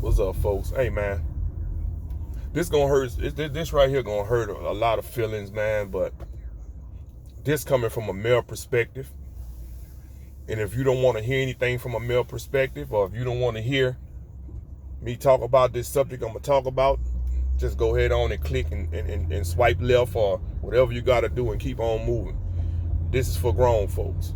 What's up, folks? Hey, man. This gonna hurt. This right here gonna hurt a lot of feelings, man. But this coming from a male perspective, and if you don't want to hear anything from a male perspective, or if you don't want to hear me talk about this subject I'm gonna talk about, just go ahead on and click and swipe left or whatever you gotta do and keep on moving. This is for grown folks.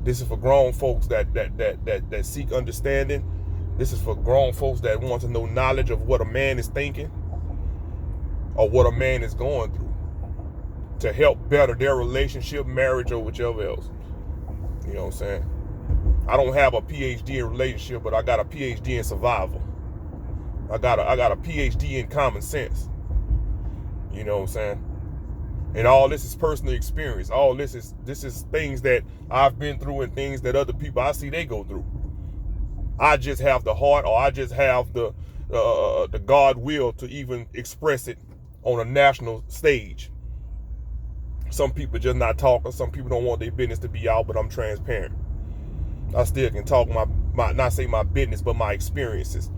This is for grown folks that seek understanding. This is for grown folks that want to know knowledge of what a man is thinking or what a man is going through to help better their relationship, marriage, or whichever else. You know what I'm saying? I don't have a PhD in relationship, but I got a PhD in survival. I got a PhD in common sense. You know what I'm saying? And all this is personal experience. All this is things that I've been through and things that other people I see they go through. I just have the heart, or I just have the God will to even express it on a national stage. Some people just not talking. Some people don't want their business to be out, but I'm transparent. I still can talk my not say my business, but my experiences,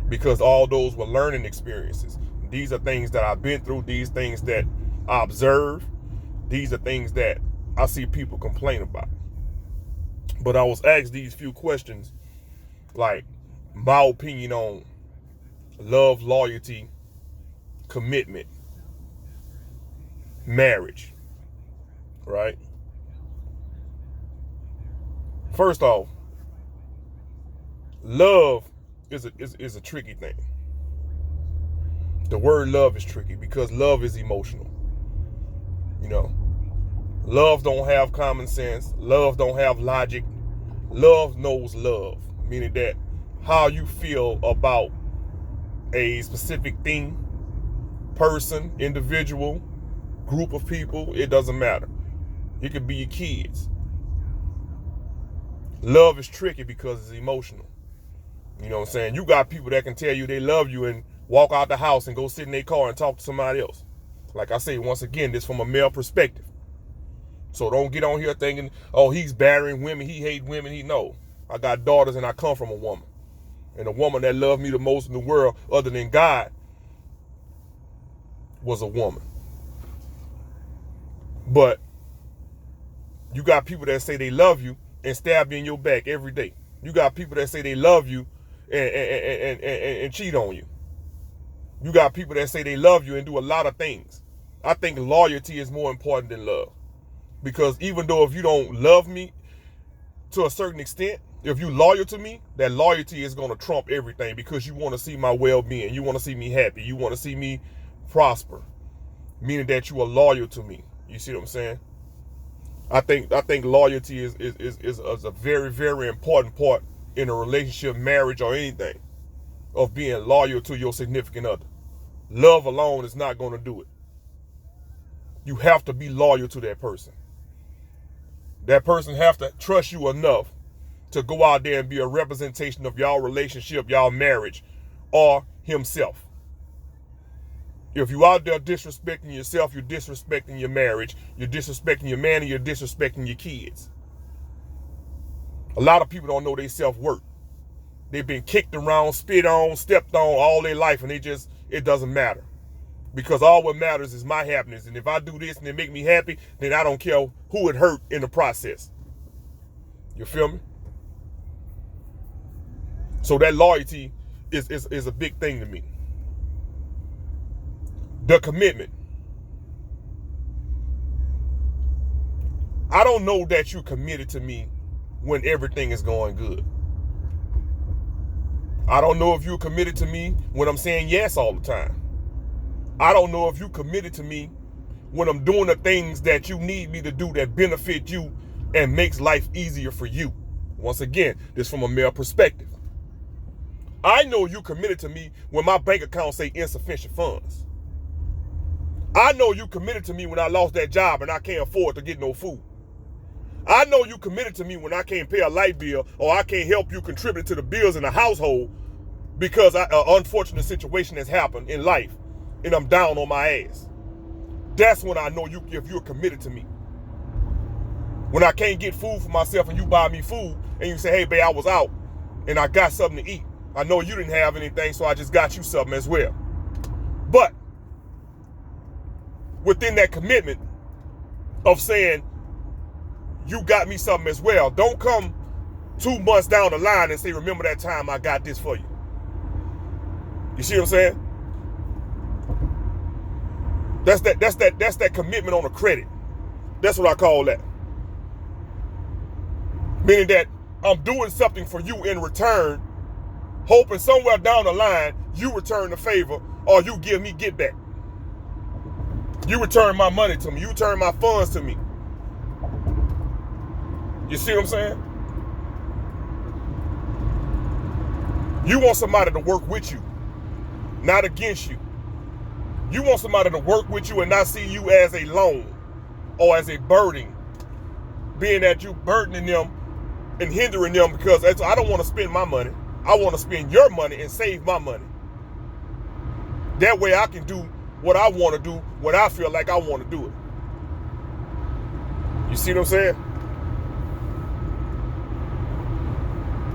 because all those were learning experiences. These are things that I've been through. These things that I observe. These are things that I see people complain about. But I was asked these few questions, like my opinion on love, loyalty, commitment, marriage, right? First off, love is a tricky thing. The word love is tricky because love is emotional. You know, love don't have common sense. Love don't have logic. Love knows love, meaning that how you feel about a specific thing, person, individual, group of people, it doesn't matter. It could be your kids. Love is tricky because it's emotional. You know what I'm saying? You got people that can tell you they love you and walk out the house and go sit in their car and talk to somebody else. Like I say, once again, this from a male perspective. So don't get on here thinking, oh, he's battering women, he hates women. No. I got daughters and I come from a woman. And the woman that loved me the most in the world, other than God, was a woman. But you got people that say they love you and stab you in your back every day. You got people that say they love you and cheat on you. You got people that say they love you and do a lot of things. I think loyalty is more important than love. Because even though if you don't love me to a certain extent, if you loyal to me, that loyalty is going to trump everything, because you want to see my well-being. You want to see me happy. You want to see me prosper, meaning that you are loyal to me. You see what I'm saying? I think loyalty is a very, very important part in a relationship, marriage, or anything, of being loyal to your significant other. Love alone is not going to do it. You have to be loyal to that person. That person have to trust you enough to go out there and be a representation of y'all relationship, y'all marriage, or himself. If you out there disrespecting yourself, you're disrespecting your marriage, you're disrespecting your man, and you're disrespecting your kids. A lot of people don't know their self-worth. They've been kicked around, spit on, stepped on all their life, and it doesn't matter. Because all what matters is my happiness. And if I do this and it make me happy, then I don't care who it hurt in the process. You feel me? So that loyalty is a big thing to me. The commitment. I don't know that you're committed to me when everything is going good. I don't know if you're committed to me when I'm saying yes all the time. I don't know if you're committed to me when I'm doing the things that you need me to do that benefit you and makes life easier for you. Once again, this from a male perspective. I know you're committed to me when my bank account say insufficient funds. I know you committed to me when I lost that job and I can't afford to get no food. I know you committed to me when I can't pay a light bill, or I can't help you contribute to the bills in the household because an unfortunate situation has happened in life and I'm down on my ass. That's when I know if you're committed to me. When I can't get food for myself and you buy me food and you say, hey, babe, I was out and I got something to eat. I know you didn't have anything, so I just got you something as well. But within that commitment of saying, you got me something as well, don't come 2 months down the line and say, remember that time I got this for you. You see what I'm saying? That's that commitment on the credit. That's what I call that. Meaning that I'm doing something for you in return, hoping somewhere down the line you return the favor or you give me get back. You return my money to me. You return my funds to me. You see what I'm saying? You want somebody to work with you, not against you. You want somebody to work with you and not see you as a loan or as a burden, being that you burdening them and hindering them, because I don't want to spend my money. I want to spend your money and save my money. That way I can do what I want to do when I feel like I want to do it. You see what I'm saying?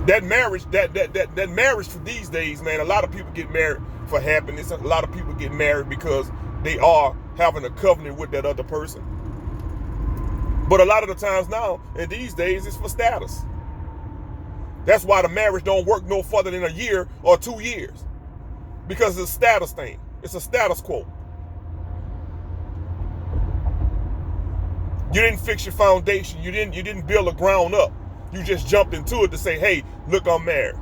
That marriage, that marriage for these days, man, a lot of people get married for happiness. A lot of people get married because they are having a covenant with that other person. But a lot of the times now, in these days, it's for status. That's why the marriage don't work no further than a year or 2 years. Because it's a status thing. It's a status quo. You didn't fix your foundation. You didn't build a ground up. You just jumped into it to say, hey, look, I'm married.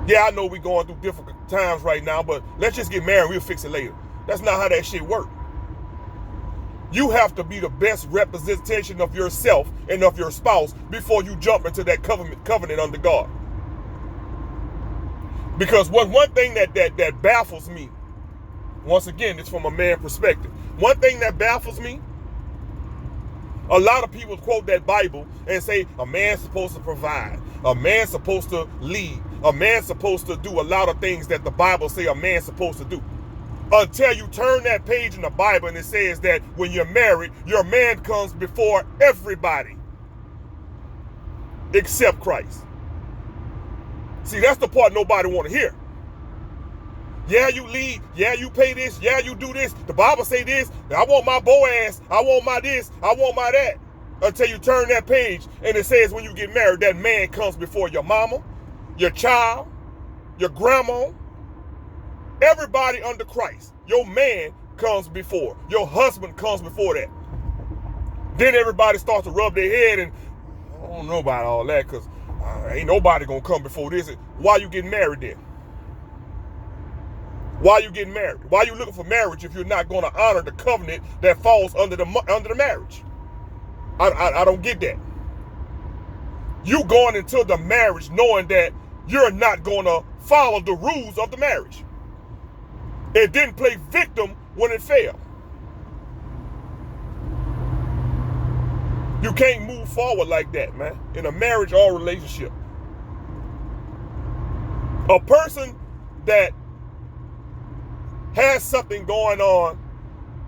Yeah, I know we're going through difficult times right now, but let's just get married. We'll fix it later. That's not how that shit works. You have to be the best representation of yourself and of your spouse before you jump into that covenant under God. Because one thing that baffles me, once again, it's from a man perspective. One thing that baffles me, a lot of people quote that Bible and say a man's supposed to provide, a man's supposed to lead, a man's supposed to do a lot of things that the Bible say a man's supposed to do. Until you turn that page in the Bible and it says that when you're married, your man comes before everybody except Christ. See, that's the part nobody want to hear. Yeah, you lead. Yeah, you pay this. Yeah, you do this. The Bible say this. I want my Boaz. I want my this. I want my that. Until you turn that page and it says when you get married, that man comes before your mama, your child, your grandma, everybody under Christ. Your man comes before. Your husband comes before that. Then everybody starts to rub their head and I don't know about all that because ain't nobody going to come before this. Why you getting married then? Why you getting married? Why you looking for marriage if you're not going to honor the covenant that falls under the marriage? I don't get that. You going into the marriage knowing that you're not going to follow the rules of the marriage. It didn't play victim when it failed. You can't move forward like that, man, in a marriage or relationship. A person that has something going on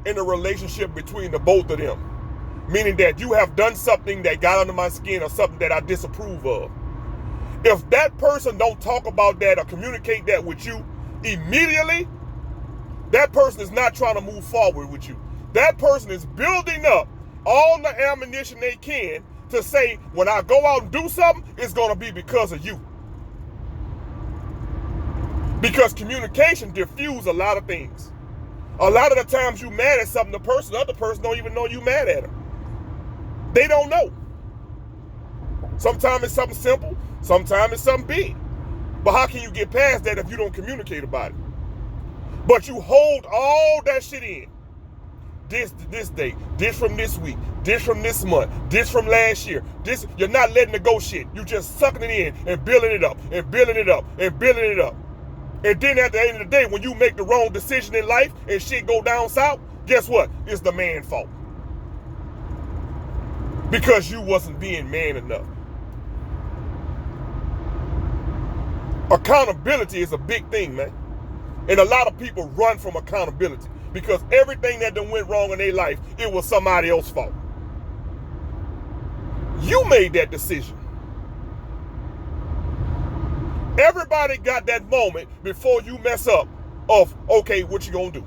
in a relationship between the both of them, meaning that you have done something that got under my skin or something that I disapprove of. If that person don't talk about that or communicate that with you immediately, that person is not trying to move forward with you. That person is building up all the ammunition they can to say, when I go out and do something, it's going to be because of you. Because communication diffuses a lot of things. A lot of the times you mad at something, the other person don't even know you mad at them. They don't know. Sometimes it's something simple, sometimes it's something big. But how can you get past that if you don't communicate about it? But you hold all that shit in. This day, this from this week, this from this month, this from last year. This, you're not letting it go shit. You just sucking it in and building it up and building it up and building it up. And then at the end of the day, when you make the wrong decision in life and shit go down south, guess what? It's the man's fault. Because you wasn't being man enough. Accountability is a big thing, man. And a lot of people run from accountability because everything that done went wrong in their life, it was somebody else's fault. You made that decision. Everybody got that moment before you mess up of, okay, what you gonna do?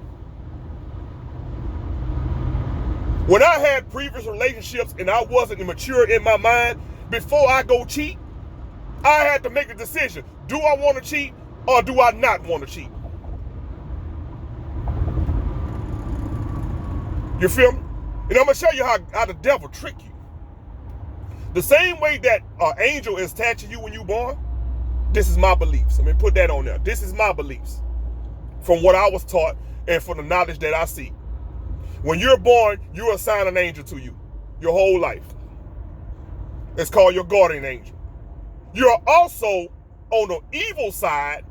When I had previous relationships and I wasn't mature in my mind, before I go cheat, I had to make the decision. Do I want to cheat or do I not want to cheat? You feel me? And I'm going to show you how the devil trick you. The same way that an angel is attached to you when you're born, this is my beliefs. I mean, put that on there. This is my beliefs from what I was taught and from the knowledge that I see. When you're born, you assign an angel to you your whole life. It's called your guardian angel. You're also, on the evil side,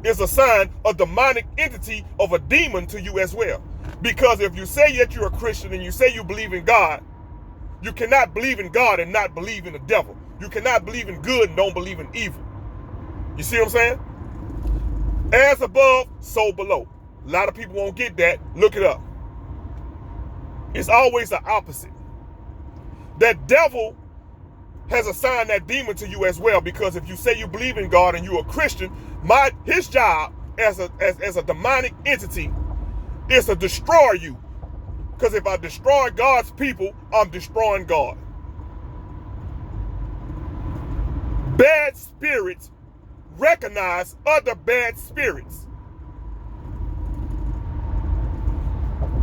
is assigned a demonic entity of a demon to you as well. Because if you say that you're a Christian and you say you believe in God, you cannot believe in God and not believe in the devil. You cannot believe in good and don't believe in evil. You see what I'm saying? As above, so below. A lot of people won't get that. Look it up. It's always the opposite. That devil has assigned that demon to you as well, because if you say you believe in God and you're a Christian, his job as a demonic entity is to destroy you. Because if I destroy God's people, I'm destroying God. Bad spirits recognize other bad spirits.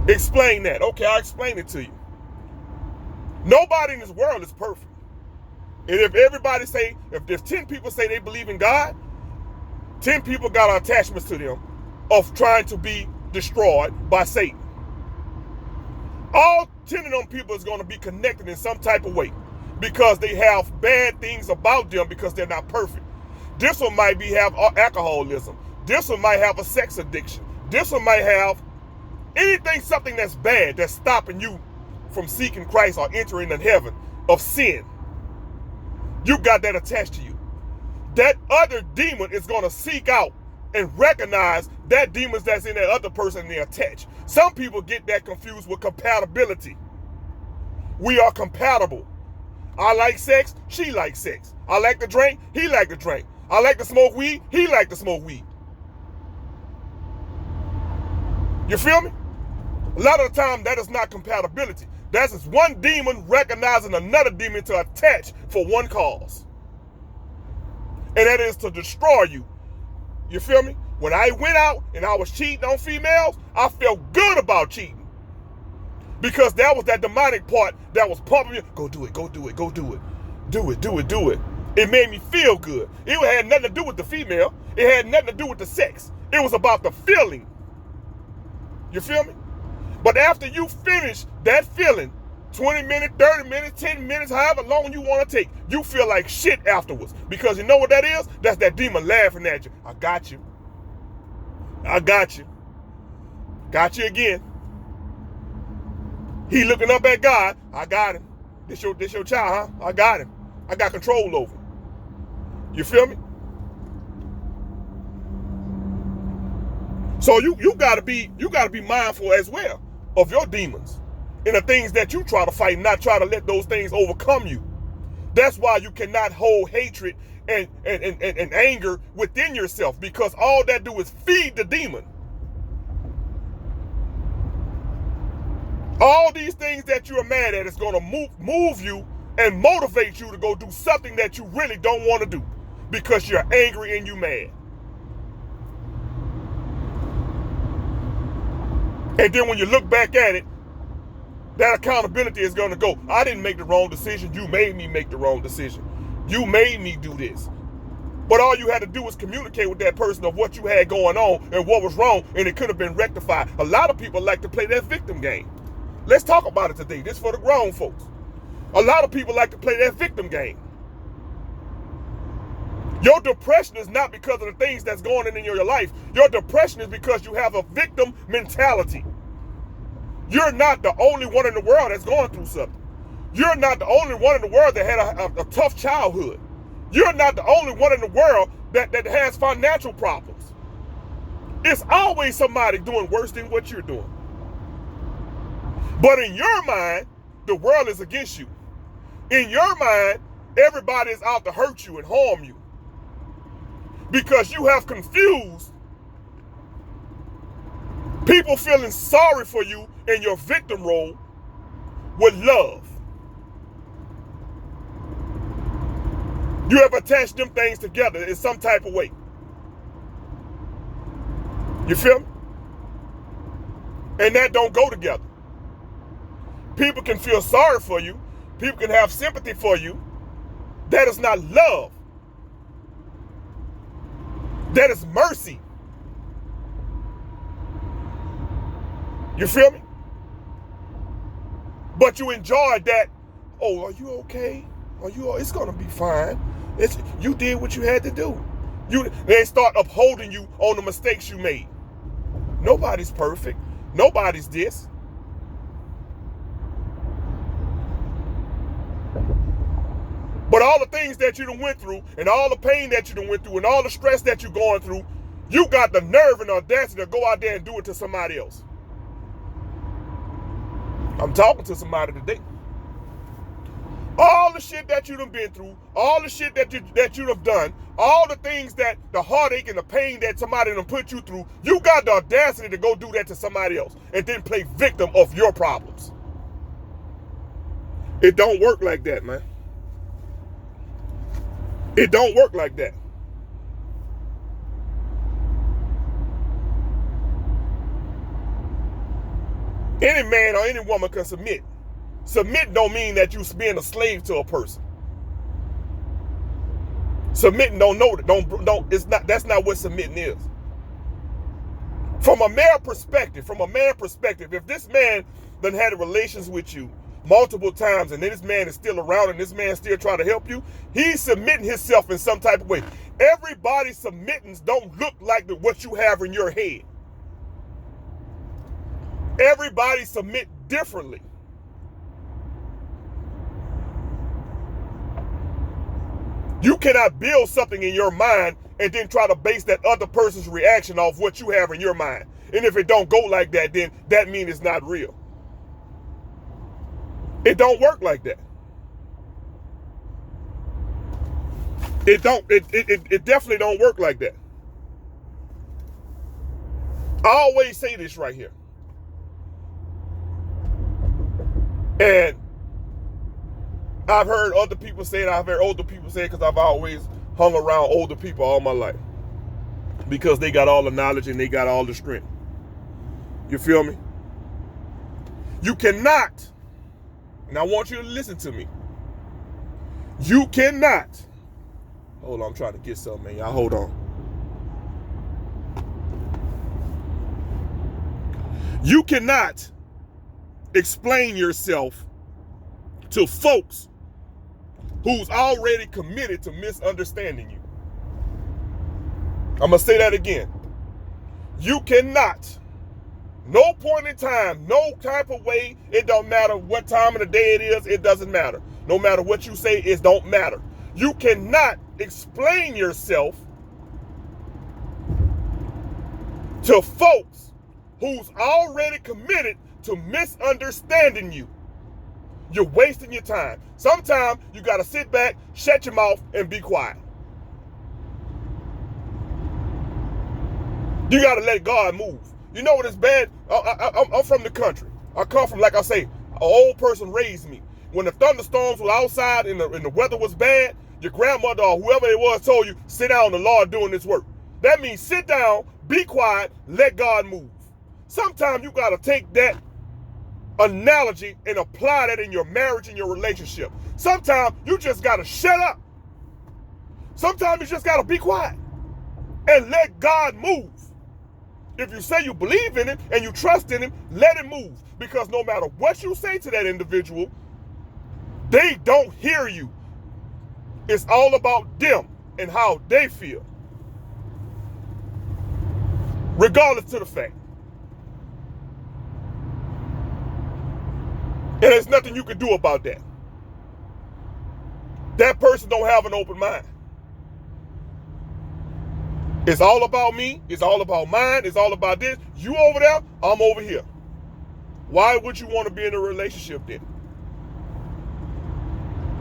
Explain that. Okay, I'll explain it to you. Nobody in this world is perfect. And if everybody say, if there's 10 people say they believe in God, 10 people got attachments to them of trying to be destroyed by Satan. All 10 of them people is going to be connected in some type of way because they have bad things about them because they're not perfect. This one might have alcoholism. This one might have a sex addiction. This one might have something that's bad that's stopping you from seeking Christ or entering in heaven of sin. You got that attached to you. That other demon is going to seek out and recognize that demons that's in that other person and they're attached. Some people get that confused with compatibility. We are compatible. I like sex, she likes sex. I like to drink, he like to drink. I like to smoke weed, he like to smoke weed. You feel me? A lot of the time that is not compatibility. That's just one demon recognizing another demon to attach for one cause. And that is to destroy you. You feel me? When I went out and I was cheating on females, I felt good about cheating. Because that was that demonic part that was pumping me. Go do it, go do it, go do it. Do it, do it, do it. It made me feel good. It had nothing to do with the female. It had nothing to do with the sex. It was about the feeling. You feel me? But after you finish that feeling, 20 minutes, 30 minutes, 10 minutes, however long you want to take, you feel like shit afterwards. Because you know what that is? That's that demon laughing at you. I got you. I got you. Got you again. He looking up at God. I got him. This your child, huh? I got him. I got control over him. You feel me? So you gotta be mindful as well of your demons and the things that you try to fight, and not try to let those things overcome you. That's why you cannot hold hatred and anger within yourself, because all that do is feed the demon. All these things that you're mad at is going to move you and motivate you to go do something that you really don't want to do because you're angry and you mad. And then when you look back at it, that accountability is going to go, I didn't make the wrong decision. You made me make the wrong decision. You made me do this. But all you had to do was communicate with that person of what you had going on and what was wrong, and it could have been rectified. A lot of people like to play that victim game. Let's talk about it today. This is for the grown folks. A lot of people like to play that victim game. Your depression is not because of the things that's going on in your life. Your depression is because you have a victim mentality. You're not the only one in the world that's going through something. You're not the only one in the world that had a tough childhood. You're not the only one in the world that has financial problems. It's always somebody doing worse than what you're doing. But in your mind, the world is against you. In your mind, everybody is out to hurt you and harm you. because you have confused people feeling sorry for you in your victim role with love. You have attached them things together in some type of way. You feel me? And that don't go together. People can feel sorry for you. People can have sympathy for you. That is not love. That is mercy. You feel me? But you enjoy that. Oh, are you okay? It's gonna be fine. You did what you had to do. They start upholding you on the mistakes you made. Nobody's perfect. Nobody's this. But all the things that you done went through, and all the pain that you done went through, and all the stress that you're going through, you got the nerve and audacity to go out there and do it to somebody else. I'm talking to somebody today. All the shit that you done been through, all the shit that you have done, all the things that the heartache and the pain that somebody done put you through, you got the audacity to go do that to somebody else and then play victim of your problems. It don't work like that, man. It don't work like that. Any man or any woman can submit. Submit don't mean that you being a slave to a person. Submitting that's not what submitting is. From a male perspective, if this man done had relations with you multiple times and then this man is still around and this man still trying to help you, he's submitting himself in some type of way. Everybody's submittance don't look like what you have in your head. Everybody submit differently. You cannot build something in your mind and then try to base that other person's reaction off what you have in your mind. And if it don't go like that, then that means it's not real. It don't work like that. It definitely don't work like that. I always say this right here. And I've heard other people say it, I've heard older people say it because I've always hung around older people all my life. Because they got all the knowledge and they got all the strength. You feel me? You cannot, and I want you to listen to me. You cannot, hold on, I'm trying to get something, man. Y'all hold on. You cannot explain yourself to folks who's already committed to misunderstanding you. I'm going to say that again. You cannot, no point in time, no type of way, it don't matter what time of the day it is, it doesn't matter. No matter what you say, it don't matter. You cannot explain yourself to folks who's already committed to misunderstanding you. You're wasting your time. Sometimes you got to sit back, shut your mouth, and be quiet. You got to let God move. You know what is bad? I'm from the country. I come from, like I say, an old person raised me. When the thunderstorms were outside and the weather was bad, your grandmother or whoever it was told you, sit down, the Lord doing this work. That means sit down, be quiet, let God move. Sometimes you got to take that analogy and apply that in your marriage and your relationship. Sometimes you just got to shut up. Sometimes you just got to be quiet and let God move. If you say you believe in him and you trust in him, let him move. Because no matter what you say to that individual, they don't hear you. It's all about them and how they feel. Regardless to the fact. And there's nothing you can do about that. That person don't have an open mind. It's all about me. It's all about mine. It's all about this. You over there, I'm over here. Why would you want to be in a relationship then?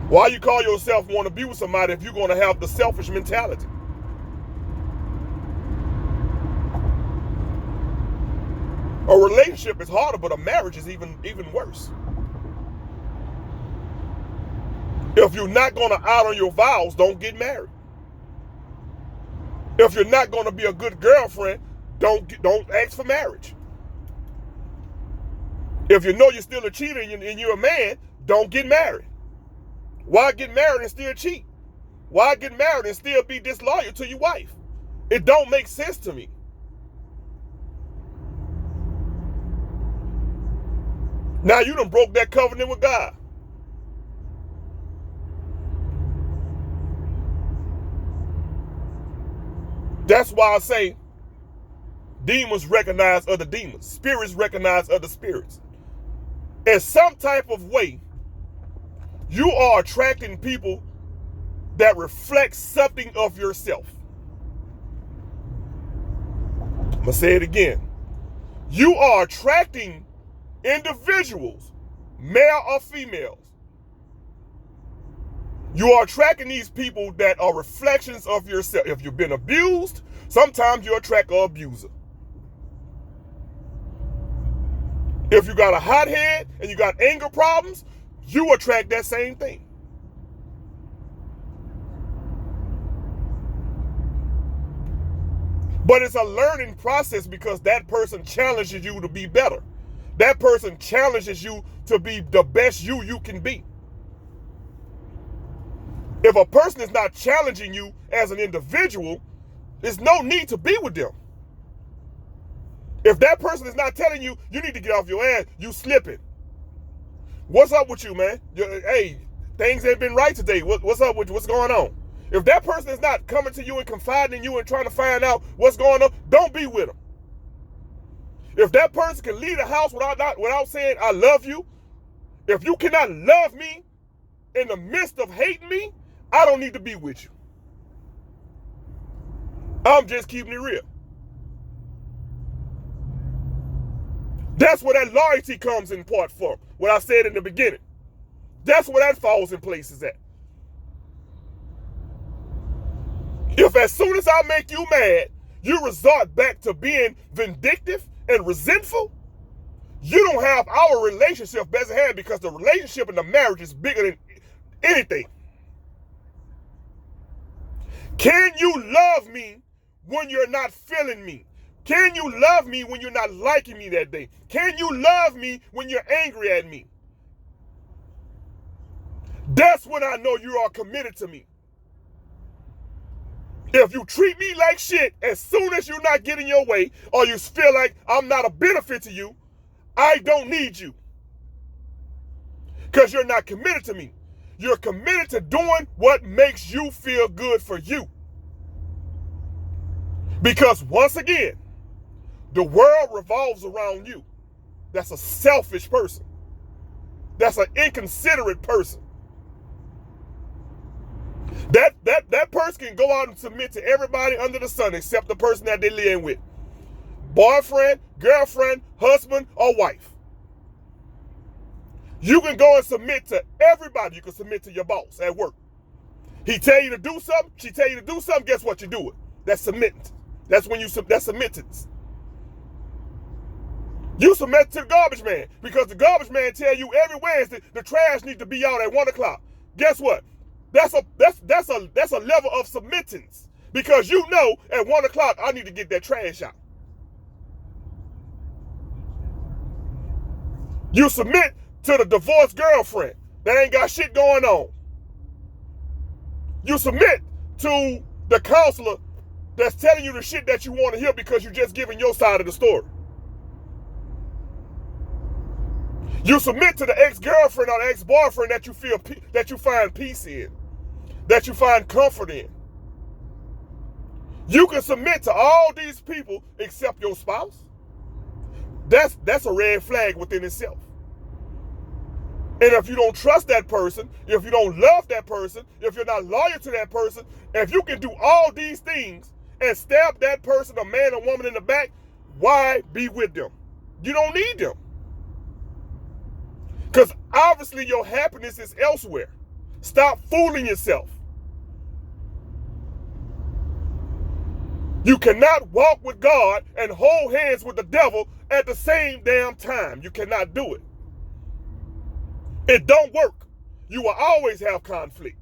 Why you call yourself want to be with somebody if you're going to have the selfish mentality? A relationship is harder, but a marriage is even worse. If you're not going to honor your vows, don't get married. If you're not going to be a good girlfriend, don't ask for marriage. If you know you're still a cheater and you're a man, don't get married. Why get married and still cheat? Why get married and still be disloyal to your wife? It don't make sense to me. Now you done broke that covenant with God. That's why I say demons recognize other demons. Spirits recognize other spirits. In some type of way, you are attracting people that reflect something of yourself. I'm going to say it again. You are attracting individuals, male or females. You are attracting these people that are reflections of yourself. If you've been abused, sometimes you attract an abuser. If you got a hot head and you got anger problems, you attract that same thing. But it's a learning process because that person challenges you to be better. That person challenges you to be the best you can be. If a person is not challenging you as an individual, there's no need to be with them. If that person is not telling you, you need to get off your ass, you slipping. What's up with you, man? Hey, things ain't been right today. What's up with you? What's going on? If that person is not coming to you and confiding in you and trying to find out what's going on, don't be with them. If that person can leave the house without saying, I love you, if you cannot love me in the midst of hating me, I don't need to be with you. I'm just keeping it real. That's where that loyalty comes in part from, what I said in the beginning. That's where that falls in places at. If as soon as I make you mad, you resort back to being vindictive and resentful, you don't have our relationship best in hand because the relationship and the marriage is bigger than anything. Can you love me when you're not feeling me? Can you love me when you're not liking me that day? Can you love me when you're angry at me? That's when I know you are committed to me. If you treat me like shit as soon as you're not getting your way or you feel like I'm not a benefit to you, I don't need you. Because you're not committed to me. You're committed to doing what makes you feel good for you. Because once again, the world revolves around you. That's a selfish person. That's an inconsiderate person. That person can go out and submit to everybody under the sun except the person that they live with. Boyfriend, girlfriend, husband, or wife. You can go and submit to everybody. You can submit to your boss at work. He tell you to do something, she tell you to do something, guess what? You do it. That's submitting. That's submittance. You submit to the garbage man because the garbage man tell you every Wednesday the trash needs to be out at 1 o'clock. Guess what? That's a level of submittance because you know at 1 o'clock I need to get that trash out. You submit to the divorced girlfriend that ain't got shit going on. You submit to the counselor that's telling you the shit that you want to hear because you're just giving your side of the story. You submit to the ex-girlfriend or the ex-boyfriend that you find peace in, that you find comfort in. You can submit to all these people except your spouse. That's a red flag within itself. And if you don't trust that person, if you don't love that person, if you're not loyal to that person, if you can do all these things and stab that person, a man or woman in the back, why be with them? You don't need them. Because obviously your happiness is elsewhere. Stop fooling yourself. You cannot walk with God and hold hands with the devil at the same damn time. You cannot do it. It don't work. You will always have conflict.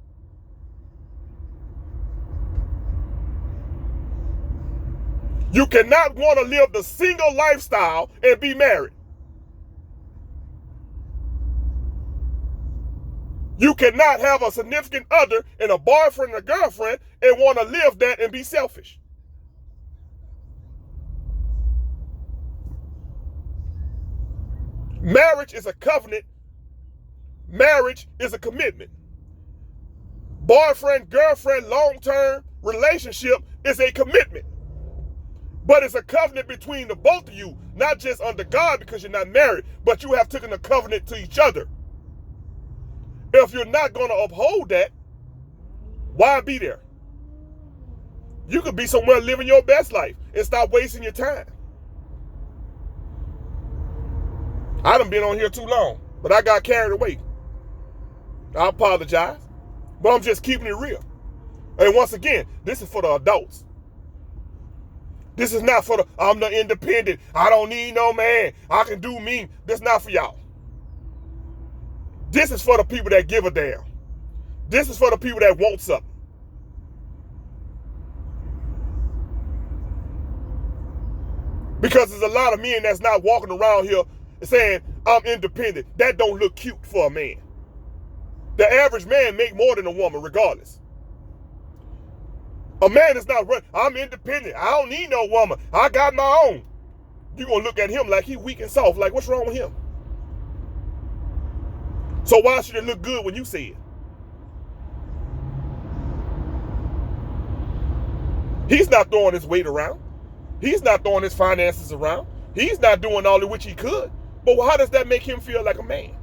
You cannot want to live the single lifestyle and be married. You cannot have a significant other and a boyfriend and a girlfriend and want to live that and be selfish. Marriage is a covenant. Marriage is a commitment. Boyfriend, girlfriend, long-term relationship is a commitment. But it's a covenant between the both of you, not just under God because you're not married, but you have taken a covenant to each other. If you're not going to uphold that, why be there? You could be somewhere living your best life and stop wasting your time. I done been on here too long, but I got carried away. I apologize, but I'm just keeping it real. And once again, this is for the adults. This is not for I'm the independent. I don't need no man. I can do me. This is not for y'all. This is for the people that give a damn. This is for the people that want something. Because there's a lot of men that's not walking around here saying, I'm independent. That don't look cute for a man. The average man make more than a woman regardless. A man is not running, I'm independent. I don't need no woman. I got my own. You're going to look at him like he weak and soft. Like, what's wrong with him? So why should it look good when you see it? He's not throwing his weight around. He's not throwing his finances around. He's not doing all of which he could. But how does that make him feel like a man?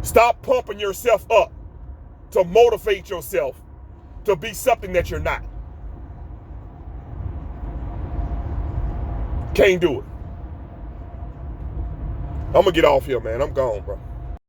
Stop pumping yourself up to motivate yourself to be something that you're not. Can't do it. I'm going to get off here, man. I'm gone, bro.